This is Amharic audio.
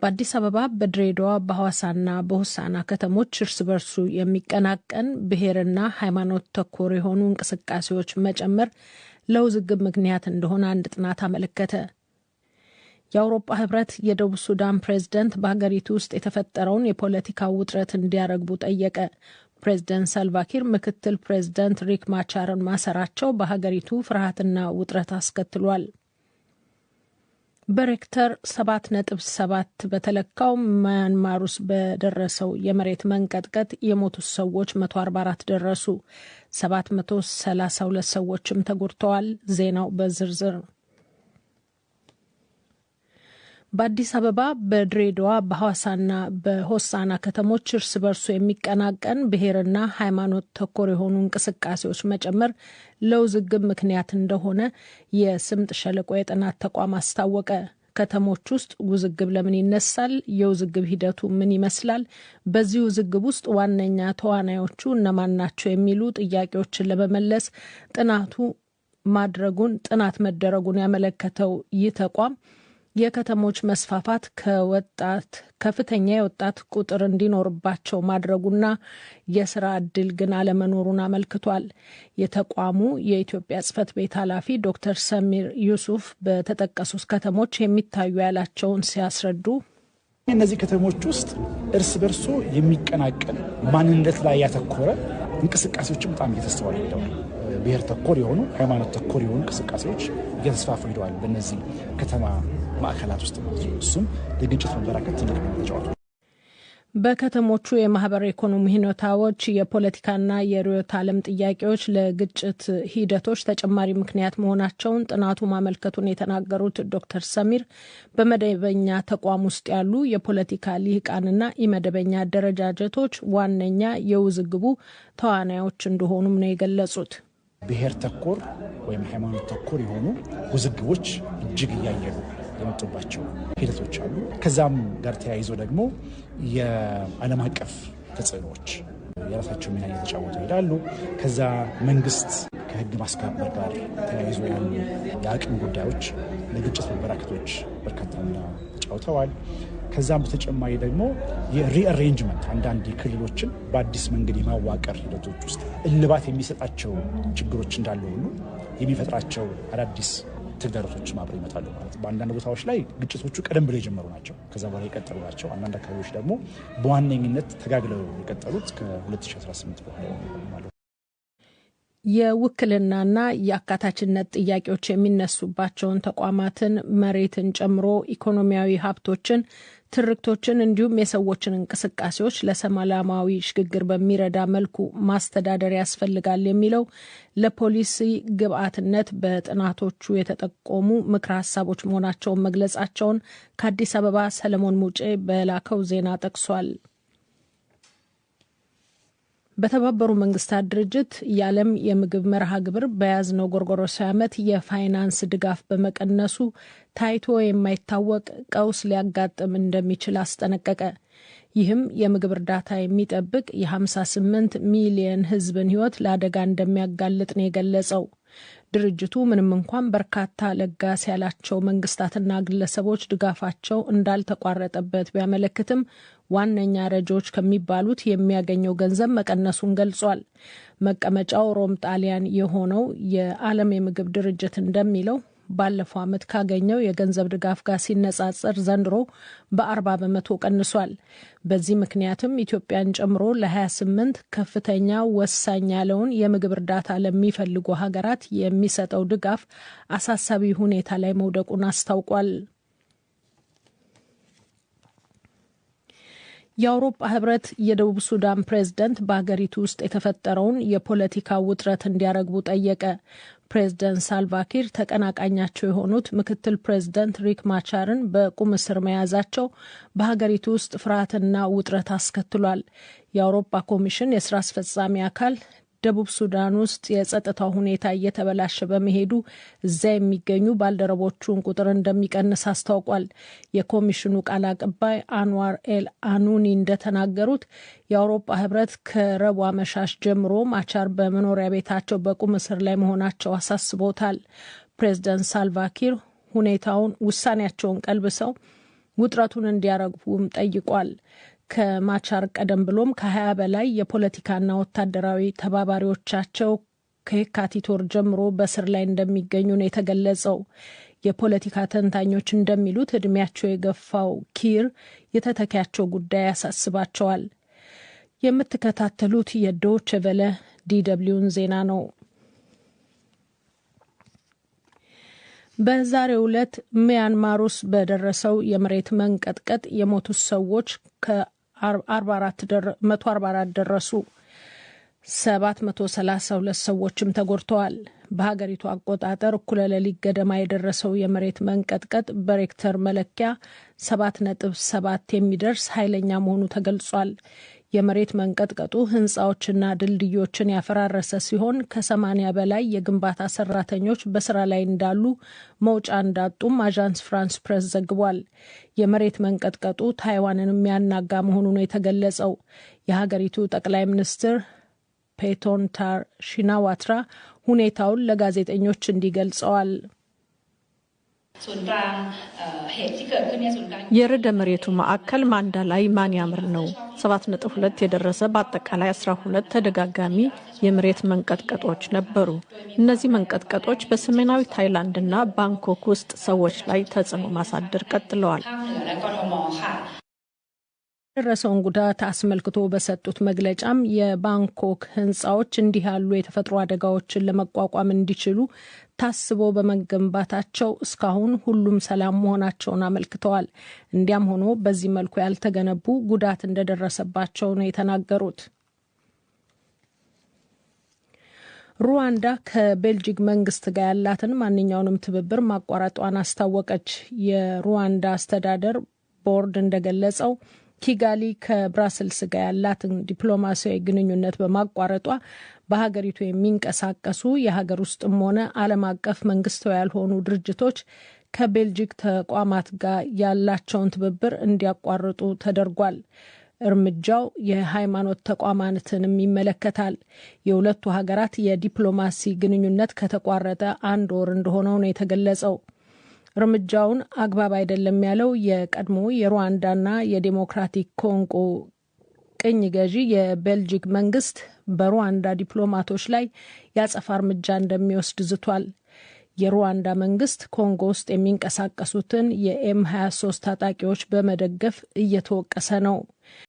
በአዲስ አበባ በድሬዳዋ በሐዋሳና በሆሳና ከተሞች እርስ በርሱ የሚቀናቀን ብሔርና ሃይማኖት ተኮር የሆኑ እንቅስቃሴዎች መጨመር ለውዝግብ ምክንያት እንደሆነ አንድ ጥናት አመለከተ። የአውሮፓ ህብረት የደቡብ ሱዳን ፕሬዝዳንት በሀገሪቱ ውስጥ የተፈጠረውን የፖለቲካ ውጥረት እንዲያረግቡ ጠየቀ። ፕሬዝዳንት ሳልቫኪር ምክትል ፕሬዝዳንት ሪክ ማቻርን ማሰራቸው በሀገሪቱ ፍርሃትና ውጥረት አስከትሏል። በሬክተር 7.7 በተለካው ማያንማር ውስጥ በደረሰው የመሬት መንቀጥቀጥ የሞቱት ሰዎች 144 ደረሱ። 732 ሰዎችም ተጎድተዋል። ዜናው በዝርዝር። በአዲስ አበባ በድሬዳዋ በሐዋሳና በሆሳና ከተሞች እርስ በርሱ የሚቀናቀን ብሔርና ሃይማኖት ተኮር የሆኑ እንቅስቃሴዎች መጨመር ለውዝግብ ምክንያት እንደሆነ የስምጥ ሸለቆ የጥናት ተቋም አስታወቀ። ከተሞች ውስጥ ውዝግብ ለምን ይነሳል? የውዝግብ ሂደቱ ምን ይመስላል? በዚህ ውዝግብ ውስጥ ዋነኛ ተዋናዮቹ እነማን ናቸው? የሚሉ ጥያቄዎችን ለመመለስ ጥናት መደረጉን ያመለከተው ይህ ተቋም የከተሞች መስፋፋት ከፍተኛ የወጣት ቁጥር እንዲኖርባቸው ማድረጉና የስራ ዕድል ግን አለመኖሩን አመልክቷል። የተቋሙ የኢትዮጵያ ጽሕፈት ቤት ኃላፊ ዶክተር ሰሚር ዩሱፍ በተጠቀሱት ከተሞች የሚታዩ ያላቸውን ሲያስረዱ እነዚህ ከተሞች ውስጥ እርስ በርሶ የሚቀናቀን ማንነት ላይ ያተኮረ እንቅስቃሴዎችም በጣም እየተስተዋሉ ሄደዋል። ብሔር ተኮር የሆኑ ሃይማኖት ተኮር የሆኑ እንቅስቃሴዎች እየተስፋፉ ሄደዋል በእነዚህ ከተማ ማዕከላት ውስጥ ማለት ነው። እሱም ለግጭት መበራከት ትልቅ ሚና ተጫውቷል። በከተሞቹ የማህበራዊ ኢኮኖሚ ሁኔታዎች፣ የፖለቲካና የርዕዮተ ዓለም ጥያቄዎች ለግጭት ሂደቶች ተጨማሪ ምክንያት መሆናቸውን ጥናቱ ማመልከቱን የተናገሩት ዶክተር ሰሚር በመደበኛ ተቋም ውስጥ ያሉ የፖለቲካ ልሂቃንና ኢመደበኛ አደረጃጀቶች ዋነኛ የውዝግቡ ተዋናዮች እንደሆኑም ነው የገለጹት። ብሔር ተኮር ወይም ሃይማኖት ተኮር የሆኑ ውዝግቦች እጅግ እያየሉ የመጡባቸው ሂደቶች አሉ። ከዛም ጋር ተያይዞ ደግሞ የዓለም አቀፍ ተጽዕኖዎች የራሳቸው ሚና እየተጫወቱ ይሄዳሉ። ከዛ መንግስት ከህግ ማስከበር ጋር ተያይዞ ያሉ የአቅም ጉዳዮች ለግጭት መበራከቶች በርካታ ሚና ተጫውተዋል። ከዛም በተጨማሪ ደግሞ የሪአሬንጅመንት አንዳንድ ክልሎችን በአዲስ መንገድ የማዋቀር ሂደቶች ውስጥ እልባት የሚሰጣቸው ችግሮች እንዳሉ ሁሉ የሚፈጥራቸው አዳዲስ ተግዳሮቶች አብረው ይመጣሉ ማለት። በአንዳንድ ቦታዎች ላይ ግጭቶቹ ቀደም ብለው የጀመሩ ናቸው፣ ከዛ በኋላ የቀጠሉ ናቸው። አንዳንድ አካባቢዎች ደግሞ በዋነኝነት ተጋግለው የቀጠሉት ከ2018 በኋላ ማለት። የውክልናና የአካታችነት ጥያቄዎች የሚነሱባቸውን ተቋማትን፣ መሬትን ጨምሮ ኢኮኖሚያዊ ሀብቶችን፣ ትርክቶችን እንዲሁም የሰዎችን እንቅስቃሴዎች ለሰላማዊ ሽግግር በሚረዳ መልኩ ማስተዳደር ያስፈልጋል የሚለው ለፖሊሲ ግብዓትነት በጥናቶቹ የተጠቆሙ ምክረ ሀሳቦች መሆናቸውን መግለጻቸውን ከአዲስ አበባ ሰለሞን ሙጬ በላከው ዜና ጠቅሷል። በተባበሩ መንግስታት ድርጅት የዓለም የምግብ መርሃ ግብር በያዝነው ጎርጎሮሳዊ ዓመት የፋይናንስ ድጋፍ በመቀነሱ ታይቶ የማይታወቅ ቀውስ ሊያጋጥም እንደሚችል አስጠነቀቀ። ይህም የምግብ እርዳታ የሚጠብቅ የ58 ሚሊዮን ሕዝብን ሕይወት ለአደጋ እንደሚያጋልጥ ነው የገለጸው። ድርጅቱ ምንም እንኳን በርካታ ለጋስ ያላቸው መንግስታትና ግለሰቦች ድጋፋቸው እንዳልተቋረጠበት ቢያመለክትም ዋነኛ ረጂዎች ከሚባሉት የሚያገኘው ገንዘብ መቀነሱን ገልጿል። መቀመጫው ሮም ጣሊያን የሆነው የዓለም የምግብ ድርጅት እንደሚለው ባለፈው ዓመት ካገኘው የገንዘብ ድጋፍ ጋር ሲነጻጸር ዘንድሮ በ40 በመቶ ቀንሷል። በዚህ ምክንያትም ኢትዮጵያን ጨምሮ ለ28 ከፍተኛ ወሳኝ ያለውን የምግብ እርዳታ ለሚፈልጉ ሀገራት የሚሰጠው ድጋፍ አሳሳቢ ሁኔታ ላይ መውደቁን አስታውቋል። የአውሮፓ ህብረት የደቡብ ሱዳን ፕሬዝዳንት በሀገሪቱ ውስጥ የተፈጠረውን የፖለቲካ ውጥረት እንዲያረግቡ ጠየቀ። ፕሬዝዳንት ሳልቫኪር ተቀናቃኛቸው የሆኑት ምክትል ፕሬዝዳንት ሪክ ማቻርን በቁም እስር መያዛቸው በሀገሪቱ ውስጥ ፍርሃትና ውጥረት አስከትሏል። የአውሮፓ ኮሚሽን የስራ አስፈጻሚ አካል ደቡብ ሱዳን ውስጥ የጸጥታው ሁኔታ እየተበላሸ በመሄዱ እዚያ የሚገኙ ባልደረቦቹን ቁጥር እንደሚቀንስ አስታውቋል። የኮሚሽኑ ቃል አቀባይ አንዋር ኤል አኑኒ እንደተናገሩት የአውሮፓ ህብረት ከረቡዕ አመሻሽ ጀምሮ ማቻር በመኖሪያ ቤታቸው በቁም እስር ላይ መሆናቸው አሳስቦታል። ፕሬዝዳንት ሳልቫኪር ውሳኔያቸውን ቀልብሰው ውጥረቱን እንዲያረግቡም ጠይቋል። ከማቻር ቀደም ብሎም ከ20 በላይ የፖለቲካና ወታደራዊ ተባባሪዎቻቸው ከየካቲት ወር ጀምሮ በስር ላይ እንደሚገኙ ነው የተገለጸው። የፖለቲካ ተንታኞች እንደሚሉት እድሜያቸው የገፋው ኪር የተተኪያቸው ጉዳይ ያሳስባቸዋል። የምትከታተሉት የዶይቼ ቬለ ዲደብሊውን ዜና ነው። በዛሬው ዕለት ሚያንማር ውስጥ በደረሰው የመሬት መንቀጥቀጥ የሞቱት ሰዎች ከ144 ደረሱ። 732 ሰዎችም ተጎድተዋል። በሀገሪቱ አቆጣጠር እኩለ ሌሊት ገደማ የደረሰው የመሬት መንቀጥቀጥ በሬክተር መለኪያ 7.7 የሚደርስ ኃይለኛ መሆኑ ተገልጿል። የመሬት መንቀጥቀጡ ህንፃዎችና ድልድዮችን ያፈራረሰ ሲሆን ከ80 በላይ የግንባታ ሰራተኞች በስራ ላይ እንዳሉ መውጫ እንዳጡም አዣንስ ፍራንስ ፕሬስ ዘግቧል። የመሬት መንቀጥቀጡ ታይዋንን የሚያናጋ መሆኑ ነው የተገለጸው። የሀገሪቱ ጠቅላይ ሚኒስትር ፔቶንታር ሺናዋትራ ሁኔታውን ለጋዜጠኞች እንዲገልጸዋል። የርዕደ መሬቱ ማዕከል ማንዳላይ ማንያምር ነው። 7.2 የደረሰ በአጠቃላይ 12 ተደጋጋሚ የመሬት መንቀጥቀጦች ነበሩ። እነዚህ መንቀጥቀጦች በሰሜናዊ ታይላንድና ባንኮክ ውስጥ ሰዎች ላይ ተጽዕኖ ማሳደር ቀጥለዋል። የደረሰውን ጉዳት አስመልክቶ በሰጡት መግለጫም የባንኮክ ህንፃዎች እንዲህ ያሉ የተፈጥሮ አደጋዎችን ለመቋቋም እንዲችሉ ታስቦ በመገንባታቸው እስካሁን ሁሉም ሰላም መሆናቸውን አመልክተዋል። እንዲያም ሆኖ በዚህ መልኩ ያልተገነቡ ጉዳት እንደደረሰባቸው ነው የተናገሩት። ሩዋንዳ ከቤልጂክ መንግስት ጋር ያላትን ማንኛውንም ትብብር ማቋረጧን አስታወቀች። የሩዋንዳ አስተዳደር ቦርድ እንደገለጸው ኪጋሊ ከብራስልስ ጋር ያላትን ዲፕሎማሲያዊ ግንኙነት በማቋረጧ በሀገሪቱ የሚንቀሳቀሱ የሀገር ውስጥም ሆነ ዓለም አቀፍ መንግስታዊ ያልሆኑ ድርጅቶች ከቤልጂክ ተቋማት ጋር ያላቸውን ትብብር እንዲያቋርጡ ተደርጓል። እርምጃው የሃይማኖት ተቋማትንም ይመለከታል። የሁለቱ ሀገራት የዲፕሎማሲ ግንኙነት ከተቋረጠ 1 ወር እንደሆነው ነው የተገለጸው። እርምጃውን አግባብ አይደለም ያለው የቀድሞ የሩዋንዳና የዴሞክራቲክ ኮንጎ ቅኝ ገዢ የቤልጂክ መንግስት በሩዋንዳ ዲፕሎማቶች ላይ ያጸፋ እርምጃ እንደሚወስድ ዝቷል። የሩዋንዳ መንግስት ኮንጎ ውስጥ የሚንቀሳቀሱትን የኤም23 ታጣቂዎች በመደገፍ እየተወቀሰ ነው።